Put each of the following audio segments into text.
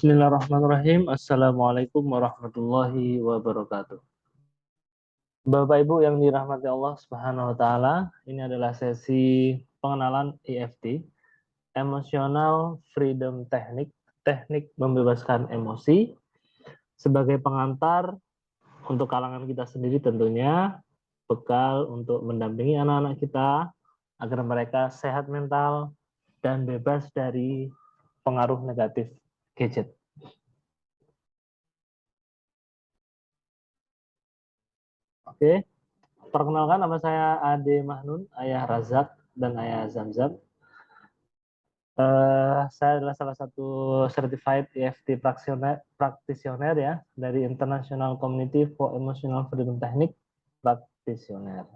Bismillahirrahmanirrahim. Assalamualaikum warahmatullahi wabarakatuh. Bapak Ibu yang dirahmati Allah Subhanahu wa taala, ini adalah sesi pengenalan EFT, Emotional Freedom Technique, teknik membebaskan emosi sebagai pengantar untuk kalangan kita sendiri tentunya, bekal untuk mendampingi anak-anak kita agar mereka sehat mental dan bebas dari pengaruh negatif gadget. Oke. Perkenalkan, nama saya Ade Mahnun, ayah Razak dan ayah Zamzam. Saya adalah salah satu certified EFT practitioner ya dari International Community for Emotional Freedom Technique practitioner.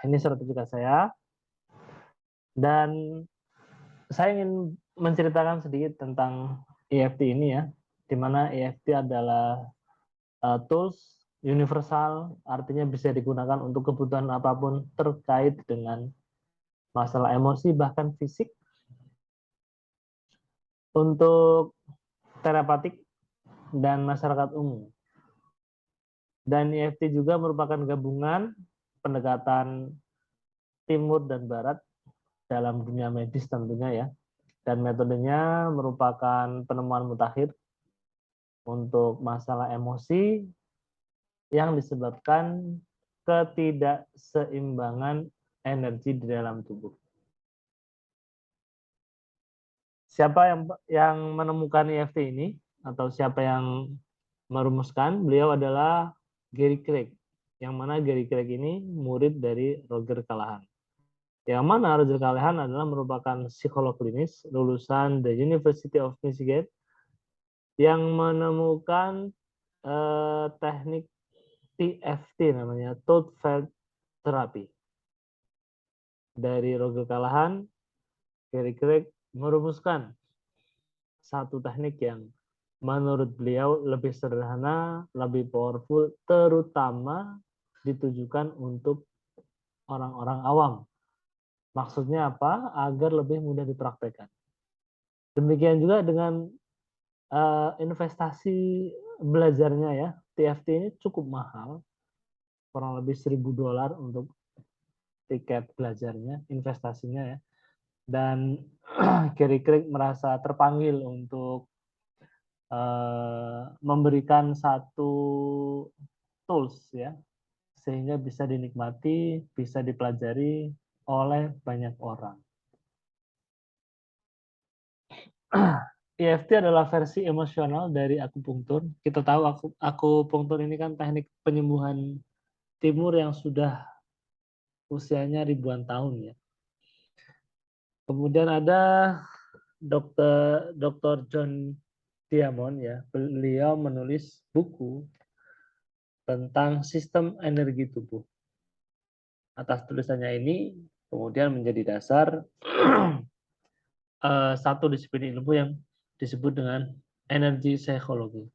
Ini sertifikat saya dan saya ingin menceritakan sedikit tentang EFT ini ya, di mana EFT adalah tools universal, artinya bisa digunakan untuk kebutuhan apapun terkait dengan masalah emosi bahkan fisik, untuk terapeutik dan masyarakat umum. Dan EFT juga merupakan gabungan pendekatan timur dan barat dalam dunia medis tentunya ya. Dan metodenya merupakan penemuan mutakhir untuk masalah emosi yang disebabkan ketidakseimbangan energi di dalam tubuh. Siapa yang menemukan EFT ini atau siapa yang merumuskan? Beliau adalah Gary Craig. Yang mana Gary Craig ini murid dari Roger Callahan. Yang mana Roger Callahan adalah merupakan psikolog klinis lulusan the University of Michigan yang menemukan teknik TFT namanya, Thought Field Therapy. Dari Roger Callahan, Gary Craig merumuskan satu teknik yang menurut beliau lebih sederhana, lebih powerful, terutama ditujukan untuk orang-orang awam. Maksudnya apa? Agar lebih mudah dipraktekkan. Demikian juga dengan investasi belajarnya ya. TFT ini cukup mahal, kurang lebih $1.000 untuk tiket belajarnya, investasinya ya. Dan Gary Craig merasa terpanggil untuk memberikan satu tools ya, sehingga bisa dinikmati, bisa dipelajari oleh banyak orang. EFT adalah versi emosional dari akupunktur. Kita tahu akupunktur ini kan teknik penyembuhan timur yang sudah usianya ribuan tahun ya. Kemudian ada Dr. John Diamond ya, beliau menulis buku tentang sistem energi tubuh. Atas tulisannya ini kemudian menjadi dasar satu disiplin ilmu yang disebut dengan energi psikologi.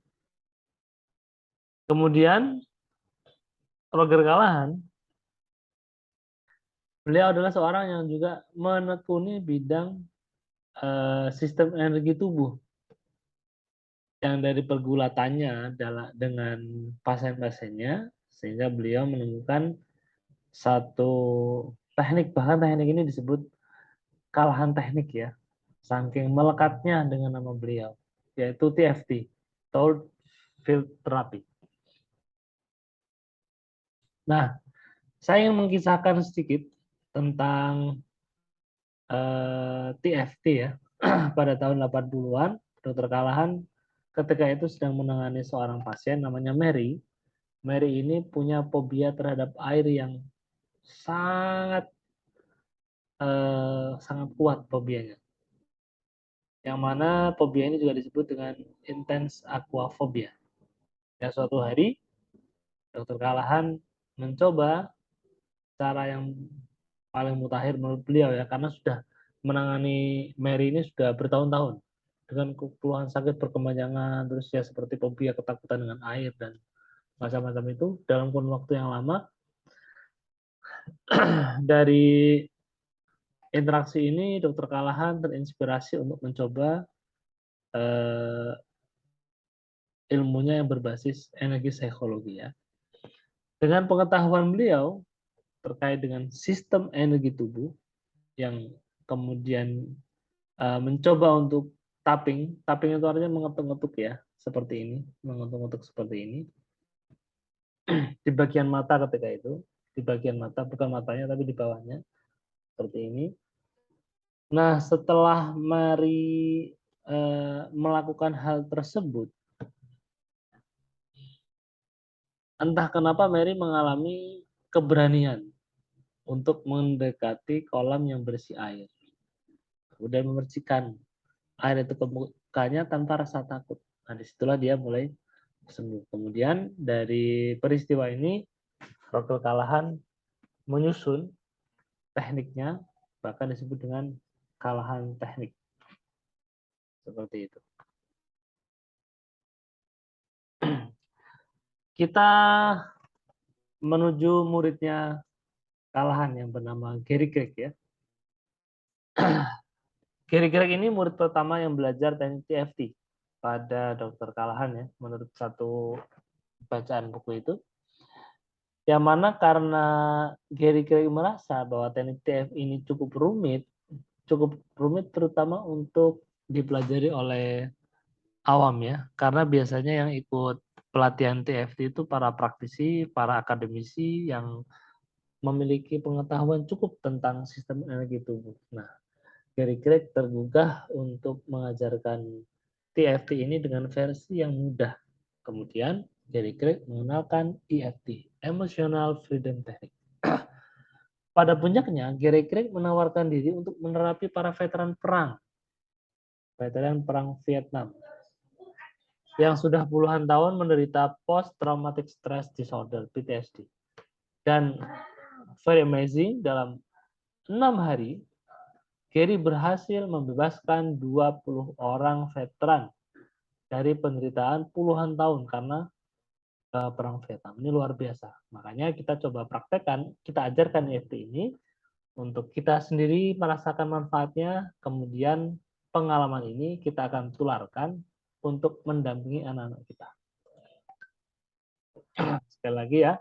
Kemudian Roger Callahan, beliau adalah seorang yang juga menekuni bidang sistem energi tubuh, yang dari pergulatannya dengan pasien-pasiennya, sehingga beliau menemukan satu teknik, bahkan teknik ini disebut Callahan teknik ya, saking melekatnya dengan nama beliau, yaitu TFT, Thought Field Therapy. Nah, saya ingin mengisahkan sedikit tentang TFT ya. Pada tahun 80-an, Dr. Callahan ketika itu sedang menangani seorang pasien namanya Mary. Mary ini punya fobia terhadap air yang sangat sangat kuat fobianya. Yang mana fobia ini juga disebut dengan intense aquaphobia. Ya, suatu hari Dr. Callahan mencoba cara yang paling mutakhir menurut beliau ya, karena sudah menangani Mary ini sudah bertahun-tahun dengan keluhan sakit berkepanjangan, terus ya seperti fobia, ketakutan dengan air dan macam-macam itu dalam kurun waktu yang lama. Dari interaksi ini Dr. Callahan terinspirasi untuk mencoba ilmunya yang berbasis energi psikologi ya. Dengan pengetahuan beliau terkait dengan sistem energi tubuh yang kemudian mencoba untuk tapping itu artinya mengetuk-ngetuk ya, seperti ini, mengetuk-ngetuk seperti ini di bagian mata ketika itu, di bagian mata, bukan matanya tapi di bawahnya, seperti ini. Nah, setelah Mary melakukan hal tersebut, entah kenapa Mary mengalami keberanian untuk mendekati kolam yang berisi air. Kemudian memercikan air itu ke mukanya tanpa rasa takut. Nah, disitulah dia mulai sembuh. Kemudian dari peristiwa ini, Rokil Kalahan menyusun tekniknya, bahkan disebut dengan Kalahan teknik. Seperti itu. Kita menuju muridnya Kalahan yang bernama Gary Craig ya. Gary Craig ini murid pertama yang belajar teknik TFT pada Dr. Kalahan ya, menurut satu bacaan buku itu. Yang mana karena Gary Craig merasa bahwa teknik TF ini cukup rumit terutama untuk dipelajari oleh awam ya, karena biasanya yang ikut pelatihan TFT itu para praktisi, para akademisi yang memiliki pengetahuan cukup tentang sistem energi tubuh. Nah, Gary Craig tergugah untuk mengajarkan TFT ini dengan versi yang mudah. Kemudian Gary Craig mengenalkan EFT, Emotional Freedom Technique. Pada puncaknya, Gary Craig menawarkan diri untuk menerapi para veteran perang Vietnam, yang sudah puluhan tahun menderita Post Traumatic Stress Disorder (PTSD). Dan very amazing, dalam 6 hari, Gary berhasil membebaskan 20 orang veteran dari penderitaan puluhan tahun karena perang Vietnam. Ini luar biasa. Makanya kita coba praktekkan, kita ajarkan EFT ini untuk kita sendiri merasakan manfaatnya, kemudian pengalaman ini kita akan tularkan untuk mendampingi anak-anak kita. Sekali lagi ya,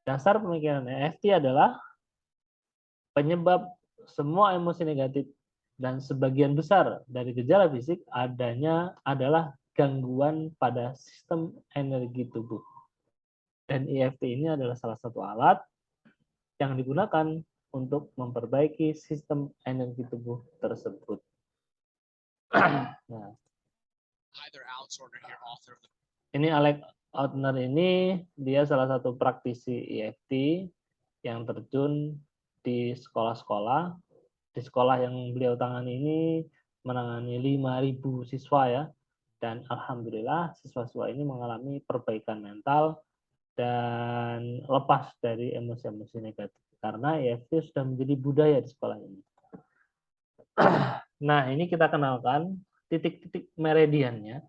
dasar pemikiran EFT adalah penyebab semua emosi negatif dan sebagian besar dari gejala fisik adalah gangguan pada sistem energi tubuh. Dan EFT ini adalah salah satu alat yang digunakan untuk memperbaiki sistem energi tubuh tersebut. Nah, ini Alex Outner ini dia salah satu praktisi EFT yang terjun di sekolah-sekolah. Di sekolah yang beliau tangani ini menangani 5.000 siswa ya. Dan alhamdulillah siswa-siswa ini mengalami perbaikan mental dan lepas dari emosi-emosi negatif. Karena EFT sudah menjadi budaya di sekolah ini. Nah, ini kita kenalkan titik-titik meridiannya,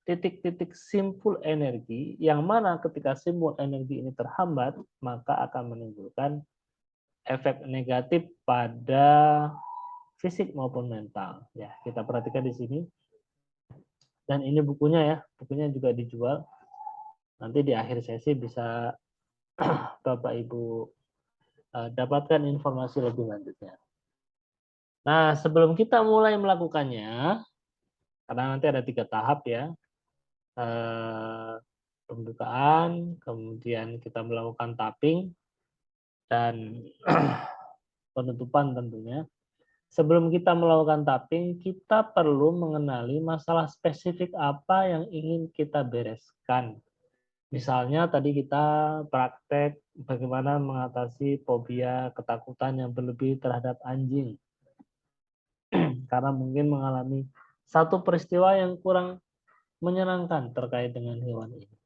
titik-titik simpul energi, yang mana ketika simpul energi ini terhambat, maka akan menimbulkan efek negatif pada fisik maupun mental. Ya, kita perhatikan di sini. Dan ini bukunya ya, bukunya juga dijual. Nanti di akhir sesi bisa Bapak Ibu dapatkan informasi lebih lanjutnya. Nah, sebelum kita mulai melakukannya, karena nanti ada 3 tahap ya, pembukaan, kemudian kita melakukan tapping, dan penutupan tentunya. Sebelum kita melakukan tapping, kita perlu mengenali masalah spesifik apa yang ingin kita bereskan. Misalnya tadi kita praktek bagaimana mengatasi fobia, ketakutan yang berlebih terhadap anjing. Karena mungkin mengalami satu peristiwa yang kurang menyenangkan terkait dengan hewan ini.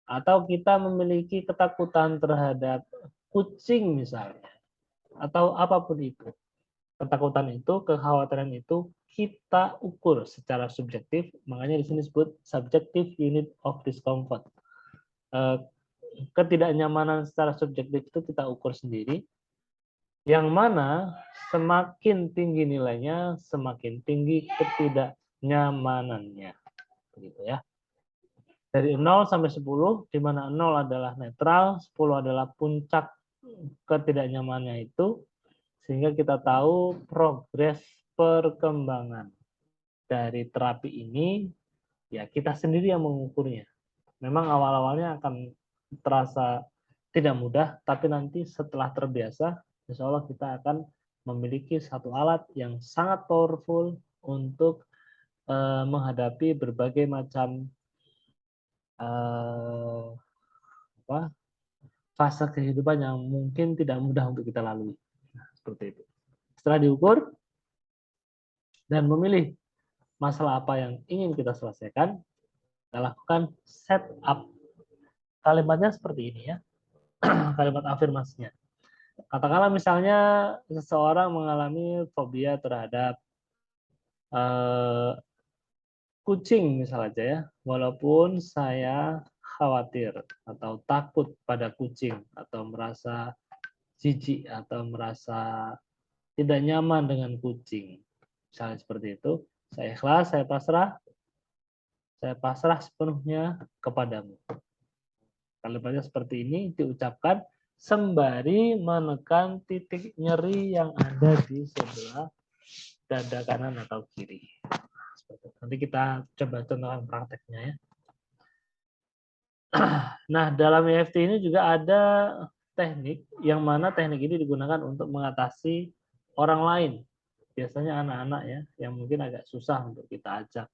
Atau kita memiliki ketakutan terhadap kucing misalnya. Atau apapun itu. Ketakutan itu, kekhawatiran itu kita ukur secara subjektif, makanya di sini disebut subjective unit of discomfort. Ketidaknyamanan secara subjektif itu kita ukur sendiri, yang mana semakin tinggi nilainya, semakin tinggi kenyamanannya. Begitu ya. Dari 0 sampai 10, di mana 0 adalah netral, 10 adalah puncak ketidaknyamannya itu, sehingga kita tahu progres perkembangan dari terapi ini, ya kita sendiri yang mengukurnya. Memang awal-awalnya akan terasa tidak mudah, tapi nanti setelah terbiasa, insya Allah kita akan memiliki satu alat yang sangat powerful untuk menghadapi berbagai macam fase kehidupan yang mungkin tidak mudah untuk kita lalui. Nah, seperti itu. Setelah diukur dan memilih masalah apa yang ingin kita selesaikan, kita lakukan setup. Kalimatnya seperti ini ya, kalimat afirmasinya. Katakanlah misalnya seseorang mengalami fobia terhadap kucing misal aja ya, walaupun saya khawatir atau takut pada kucing atau merasa jijik atau merasa tidak nyaman dengan kucing. Misalnya seperti itu, saya ikhlas, saya pasrah sepenuhnya kepadamu. Kalimatnya seperti ini diucapkan sembari menekan titik nyeri yang ada di sebelah dada kanan atau kiri. Nanti kita coba contohkan prakteknya ya. Nah, dalam EFT ini juga ada teknik yang mana teknik ini digunakan untuk mengatasi orang lain. Biasanya anak-anak ya, yang mungkin agak susah untuk kita ajak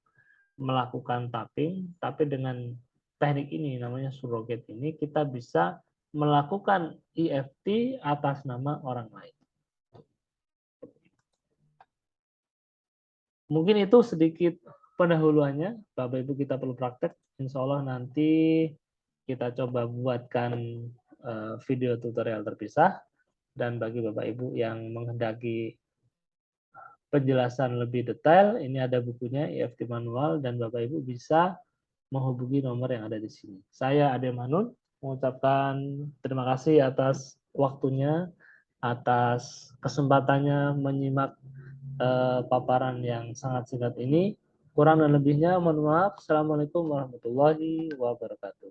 melakukan tapping, tapi dengan teknik ini namanya surrogate ini kita bisa melakukan EFT atas nama orang lain. Mungkin itu sedikit pendahuluannya, Bapak Ibu kita perlu praktek. Insya Allah nanti kita coba buatkan video tutorial terpisah, dan bagi Bapak Ibu yang menghendaki penjelasan lebih detail, ini ada bukunya EFT Manual dan Bapak Ibu bisa menghubungi nomor yang ada di sini. Saya Ade Manun mengucapkan terima kasih atas waktunya, atas kesempatannya menyimak paparan yang sangat singkat ini. Kurang dan lebihnya mohon maaf. Assalamualaikum warahmatullahi wabarakatuh.